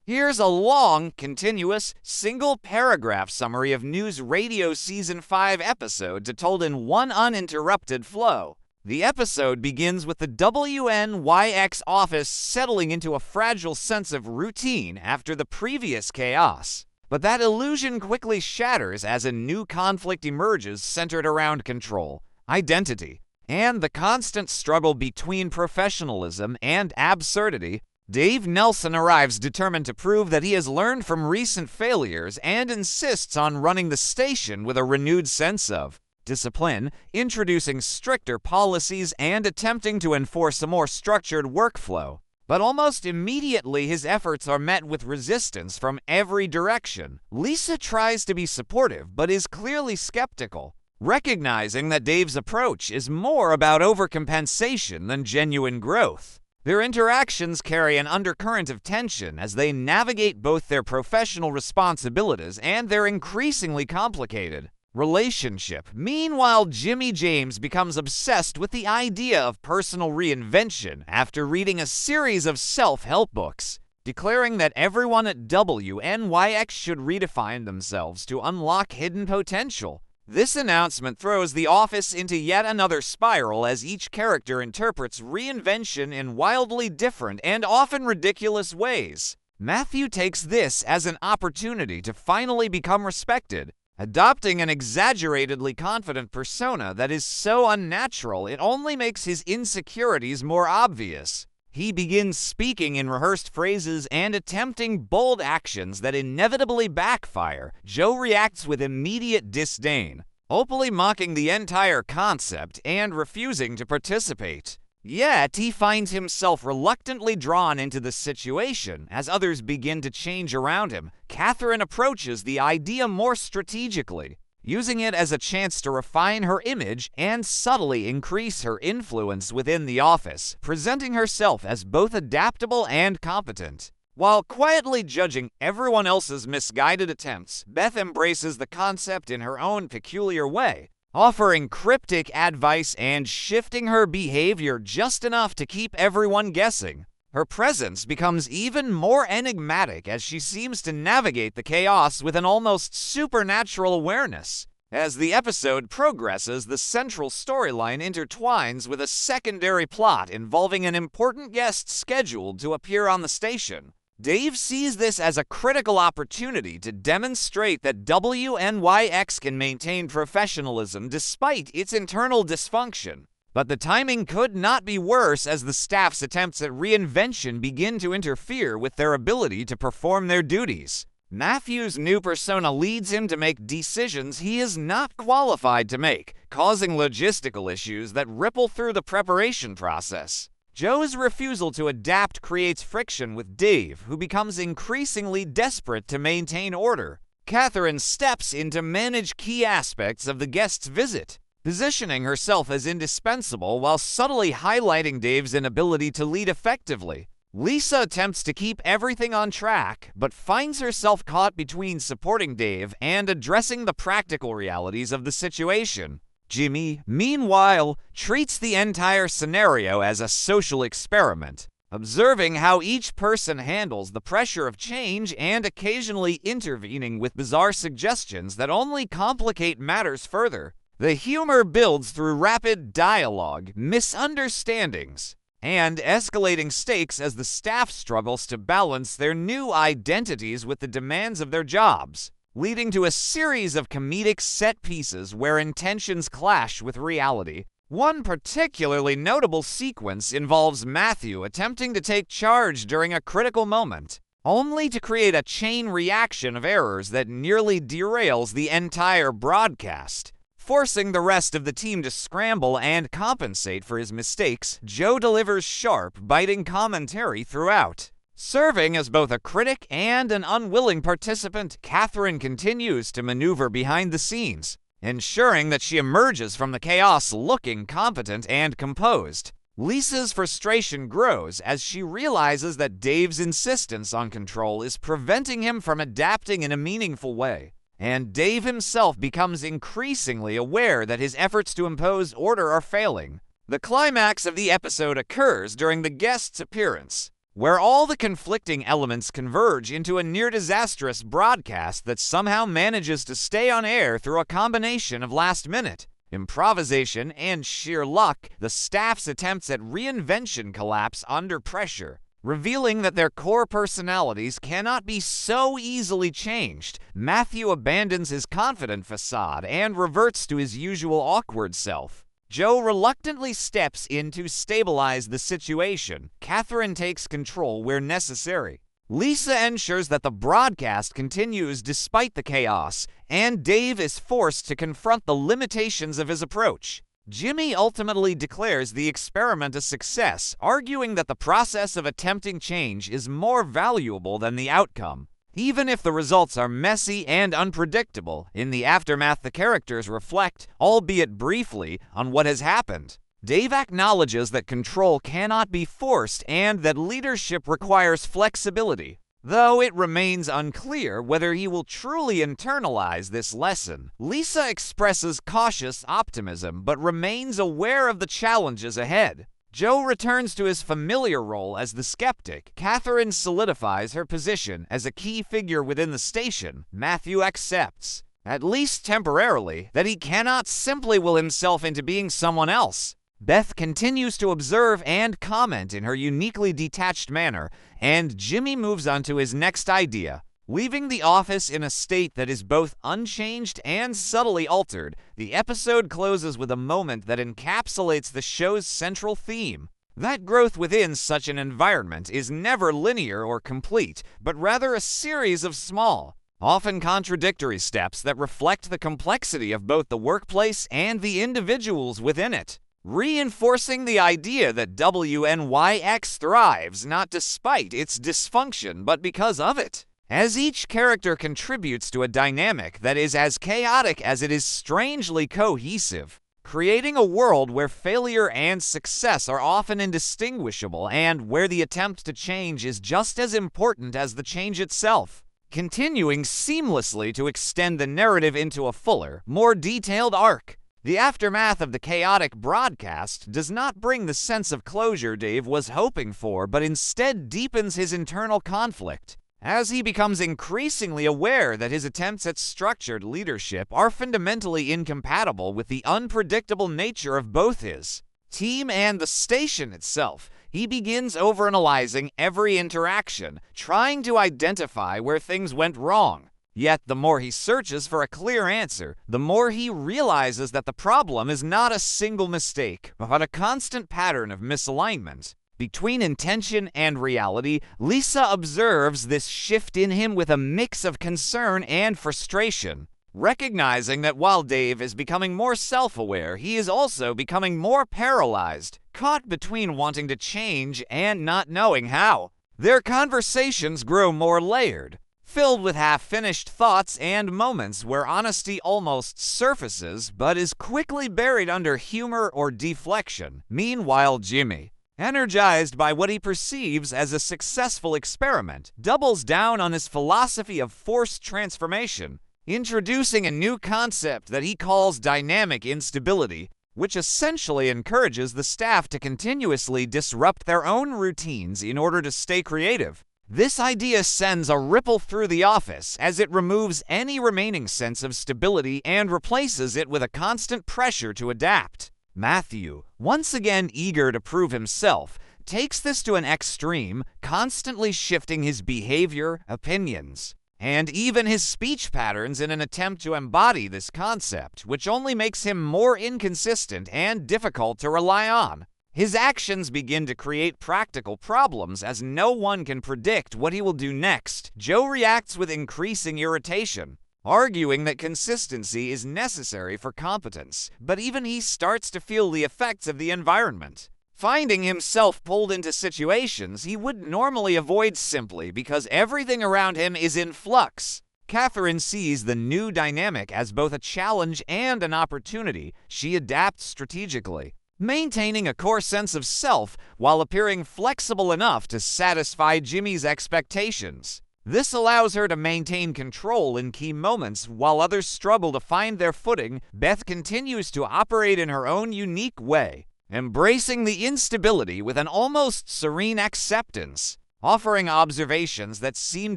Here's a long, continuous, single-paragraph summary of NewsRadio Season 5 episodes told in one uninterrupted flow. The episode begins with the WNYX office settling into a fragile sense of routine after the previous chaos. But that illusion quickly shatters as a new conflict emerges centered around control, identity, and the constant struggle between professionalism and absurdity. Dave Nelson arrives determined to prove that he has learned from recent failures and insists on running the station with a renewed sense of discipline, introducing stricter policies and attempting to enforce a more structured workflow. But almost immediately his efforts are met with resistance from every direction. Lisa tries to be supportive but is clearly skeptical, recognizing that Dave's approach is more about overcompensation than genuine growth. Their interactions carry an undercurrent of tension as they navigate both their professional responsibilities and their increasingly complicated relationship. Meanwhile, Jimmy James becomes obsessed with the idea of personal reinvention after reading a series of self-help books, declaring that everyone at WNYX should redefine themselves to unlock hidden potential. This announcement throws the office into yet another spiral as each character interprets reinvention in wildly different and often ridiculous ways. Matthew takes this as an opportunity to finally become respected, adopting an exaggeratedly confident persona that is so unnatural it only makes his insecurities more obvious. He begins speaking in rehearsed phrases and attempting bold actions that inevitably backfire. Joe reacts with immediate disdain, openly mocking the entire concept and refusing to participate. Yet, he finds himself reluctantly drawn into the situation as others begin to change around him. Catherine approaches the idea more strategically, using it as a chance to refine her image and subtly increase her influence within the office, presenting herself as both adaptable and competent. While quietly judging everyone else's misguided attempts, Beth embraces the concept in her own peculiar way, offering cryptic advice and shifting her behavior just enough to keep everyone guessing. Her presence becomes even more enigmatic as she seems to navigate the chaos with an almost supernatural awareness. As the episode progresses, the central storyline intertwines with a secondary plot involving an important guest scheduled to appear on the station. Dave sees this as a critical opportunity to demonstrate that WNYX can maintain professionalism despite its internal dysfunction. But the timing could not be worse as the staff's attempts at reinvention begin to interfere with their ability to perform their duties. Matthew's new persona leads him to make decisions he is not qualified to make, causing logistical issues that ripple through the preparation process. Joe's refusal to adapt creates friction with Dave, who becomes increasingly desperate to maintain order. Catherine steps in to manage key aspects of the guest's visit, positioning herself as indispensable while subtly highlighting Dave's inability to lead effectively. Lisa attempts to keep everything on track, but finds herself caught between supporting Dave and addressing the practical realities of the situation. Jimmy, meanwhile, treats the entire scenario as a social experiment, observing how each person handles the pressure of change and occasionally intervening with bizarre suggestions that only complicate matters further. The humor builds through rapid dialogue, misunderstandings, and escalating stakes as the staff struggles to balance their new identities with the demands of their jobs, leading to a series of comedic set pieces where intentions clash with reality. One particularly notable sequence involves Matthew attempting to take charge during a critical moment, only to create a chain reaction of errors that nearly derails the entire broadcast. Forcing the rest of the team to scramble and compensate for his mistakes, Joe delivers sharp, biting commentary throughout. Serving as both a critic and an unwilling participant, Catherine continues to maneuver behind the scenes, ensuring that she emerges from the chaos looking competent and composed. Lisa's frustration grows as she realizes that Dave's insistence on control is preventing him from adapting in a meaningful way. And Dave himself becomes increasingly aware that his efforts to impose order are failing. The climax of the episode occurs during the guest's appearance, where all the conflicting elements converge into a near-disastrous broadcast that somehow manages to stay on air through a combination of last-minute improvisation and sheer luck. The staff's attempts at reinvention collapse under pressure, revealing that their core personalities cannot be so easily changed. Matthew abandons his confident facade and reverts to his usual awkward self. Joe reluctantly steps in to stabilize the situation. Catherine takes control where necessary. Lisa ensures that the broadcast continues despite the chaos, and Dave is forced to confront the limitations of his approach. Jimmy ultimately declares the experiment a success, arguing that the process of attempting change is more valuable than the outcome. Even if the results are messy and unpredictable, in the aftermath the characters reflect, albeit briefly, on what has happened. Dave acknowledges that control cannot be forced and that leadership requires flexibility, though it remains unclear whether he will truly internalize this lesson. Lisa expresses cautious optimism but remains aware of the challenges ahead. Joe returns to his familiar role as the skeptic. Catherine solidifies her position as a key figure within the station. Matthew accepts, at least temporarily, that he cannot simply will himself into being someone else. Beth continues to observe and comment in her uniquely detached manner, and Jimmy moves on to his next idea. Leaving the office in a state that is both unchanged and subtly altered, the episode closes with a moment that encapsulates the show's central theme. That growth within such an environment is never linear or complete, but rather a series of small, often contradictory steps that reflect the complexity of both the workplace and the individuals within it, reinforcing the idea that WNYX thrives not despite its dysfunction but because of it. As each character contributes to a dynamic that is as chaotic as it is strangely cohesive, creating a world where failure and success are often indistinguishable and where the attempt to change is just as important as the change itself, continuing seamlessly to extend the narrative into a fuller, more detailed arc. The aftermath of the chaotic broadcast does not bring the sense of closure Dave was hoping for, but instead deepens his internal conflict, as he becomes increasingly aware that his attempts at structured leadership are fundamentally incompatible with the unpredictable nature of both his team and the station itself. He begins overanalyzing every interaction, trying to identify where things went wrong. Yet the more he searches for a clear answer, the more he realizes that the problem is not a single mistake, but a constant pattern of misalignment. Between intention and reality, Lisa observes this shift in him with a mix of concern and frustration, recognizing that while Dave is becoming more self-aware, he is also becoming more paralyzed, caught between wanting to change and not knowing how. Their conversations grow more layered, filled with half-finished thoughts and moments where honesty almost surfaces but is quickly buried under humor or deflection. Meanwhile, Jimmy, energized by what he perceives as a successful experiment, doubles down on his philosophy of forced transformation, introducing a new concept that he calls dynamic instability, which essentially encourages the staff to continuously disrupt their own routines in order to stay creative. This idea sends a ripple through the office as it removes any remaining sense of stability and replaces it with a constant pressure to adapt. Matthew, once again eager to prove himself, takes this to an extreme, constantly shifting his behavior, opinions, and even his speech patterns in an attempt to embody this concept, which only makes him more inconsistent and difficult to rely on. His actions begin to create practical problems as no one can predict what he will do next. Joe reacts with increasing irritation, arguing that consistency is necessary for competence, but even he starts to feel the effects of the environment, finding himself pulled into situations he would normally avoid simply because everything around him is in flux. Catherine sees the new dynamic as both a challenge and an opportunity. She adapts strategically, maintaining a core sense of self while appearing flexible enough to satisfy Jimmy's expectations. This allows her to maintain control in key moments while others struggle to find their footing. Beth continues to operate in her own unique way, embracing the instability with an almost serene acceptance. offering observations that seem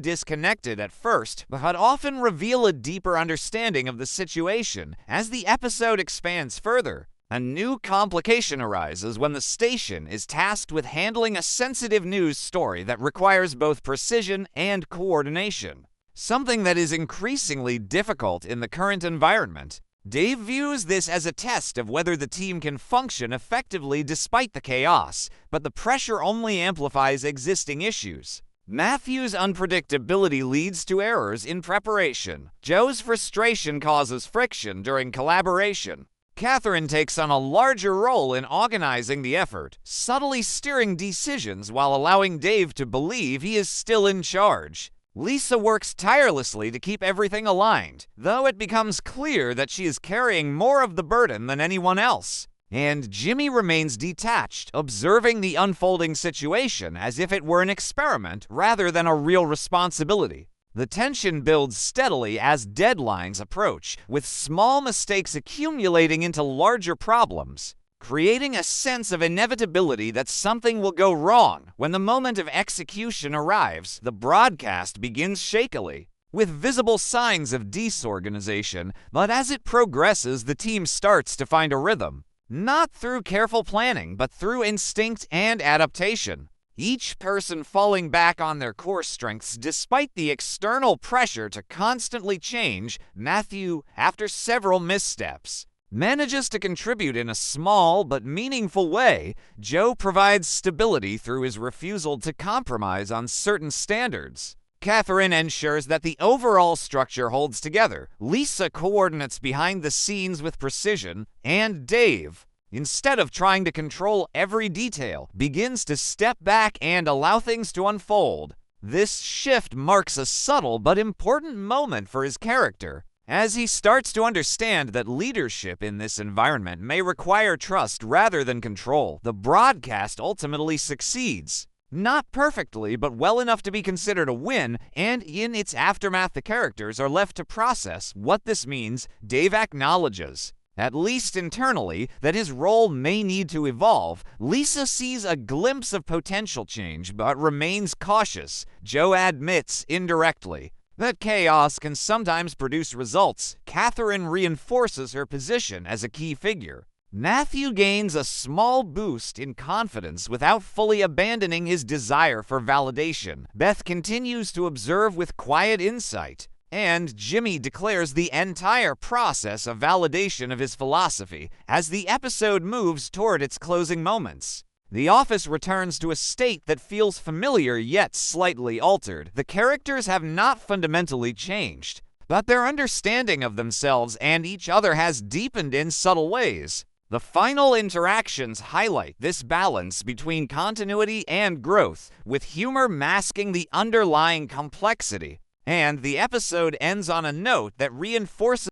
disconnected at first, but often reveal a deeper understanding of the situation as the episode expands further. A new complication arises when the station is tasked with handling a sensitive news story that requires both precision and coordination, something that is increasingly difficult in the current environment. Dave views this as a test of whether the team can function effectively despite the chaos, but the pressure only amplifies existing issues. Matthew's unpredictability leads to errors in preparation. Joe's frustration causes friction during collaboration. Catherine takes on a larger role in organizing the effort, subtly steering decisions while allowing Dave to believe he is still in charge. Lisa works tirelessly to keep everything aligned, though it becomes clear that she is carrying more of the burden than anyone else. And Jimmy remains detached, observing the unfolding situation as if it were an experiment rather than a real responsibility. The tension builds steadily as deadlines approach, with small mistakes accumulating into larger problems, creating a sense of inevitability that something will go wrong. When the moment of execution arrives, the broadcast begins shakily, with visible signs of disorganization, but as it progresses, the team starts to find a rhythm, not through careful planning, but through instinct and adaptation. Each person falling back on their core strengths despite the external pressure to constantly change. Matthew, after several missteps, manages to contribute in a small but meaningful way. Joe provides stability through his refusal to compromise on certain standards. Catherine ensures that the overall structure holds together. Lisa coordinates behind the scenes with precision, and Dave, instead of trying to control every detail, begins to step back and allow things to unfold. This shift marks a subtle but important moment for his character, as he starts to understand that leadership in this environment may require trust rather than control. The broadcast ultimately succeeds. Not perfectly, but well enough to be considered a win, and in its aftermath the characters are left to process what this means. Dave acknowledges, at least internally, that his role may need to evolve. Lisa sees a glimpse of potential change, but remains cautious. Joe admits, indirectly, that chaos can sometimes produce results. Catherine reinforces her position as a key figure. Matthew gains a small boost in confidence without fully abandoning his desire for validation. Beth continues to observe with quiet insight, and Jimmy declares the entire process a validation of his philosophy. As the episode moves toward its closing moments, the office returns to a state that feels familiar yet slightly altered. The characters have not fundamentally changed, but their understanding of themselves and each other has deepened in subtle ways. The final interactions highlight this balance between continuity and growth, with humor masking the underlying complexity. And the episode ends on a note that reinforces